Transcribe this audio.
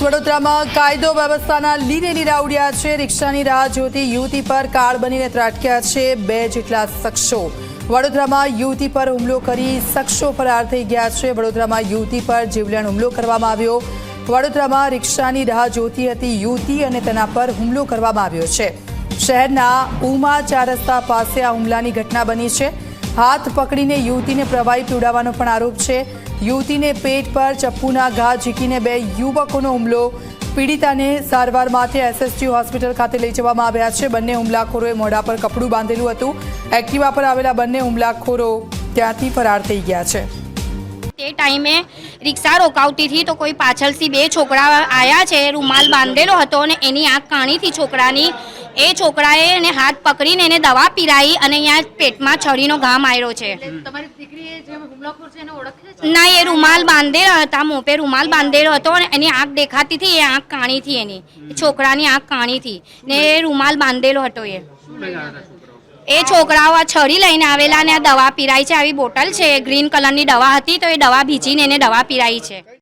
વડોદરામાં કાયદો વ્યવસ્થાના લીરે લીરા ઉડ્યા છે। રિક્ષાની રાહ જોતી યુવતી પર કાળ બનીને ત્રાટક્યા છે 2 જેટલા શખ્સો। વડોદરામાં યુવતી પર હુમલો કરી શખ્સો ફરાર થઈ ગયા છે। વડોદરામાં યુવતી પર જીવલેણ હુમલો કરવામાં આવ્યો। વડોદરામાં રિક્ષાની રાહ જોતી હતી યુવતી અને તેના પર હુમલો કરવામાં આવ્યો છે। શહેરના ઉમા 4 રસ્તા પાસે આ હુમલાની ઘટના બની છે। હાથ પકડીને યુવતીને પ્રવાહી પીવડાવવાનો પણ આરોપ છે। યુવતીને પેટ પર ચપ્પુના ઘા ઝીકીને 2 યુવકોનો હુમલો। પીડિતાને સારવાર માટે એસએસજી હોસ્પિટલ ખાતે લઈ જવામાં આવ્યા છે। બંને હુમલાખોરોએ મોઢા પર કપડું બાંધેલું હતું। એક્ટિવા પર આવેલા બંને હુમલાખોરો ત્યાંથી ફરાર થઈ ગયા છે। તે ટાઈમે રિક્ષા રોકાવતી હતી તો કોઈ પાછળથી 2 છોકરા આવ્યા છે। રૂમાલ બાંધેલો હતો અને એની આંખ કાણીથી છોકરાની એ છોકરાએ એને હાથ પકડીને એને દવા પીરાઈ અને અહીંયા પેટમાં છરીનો ઘા માર્યો છે। તમારી દીકરીએ જે હુમલાખોર છે એને ઓળખે છે? ના, એ રૂમાલ બાંધેલો હતા, મોં પે રૂમાલ બાંધેલો હતો અને એની આંખ દેખાતી હતી, એ આંખ કાણીથી એની છોકરાની આંખ કાણીથી ને એ રૂમાલ બાંધેલો હતો। એ છોકરાઓ આ છરી લઈને આવેલા ને આ દવા પીરાઈ છે। આવી બોટલ છે, ગ્રીન કલરની દવા હતી તો એ દવા ભીજીને એને દવા પીરાઈ છે।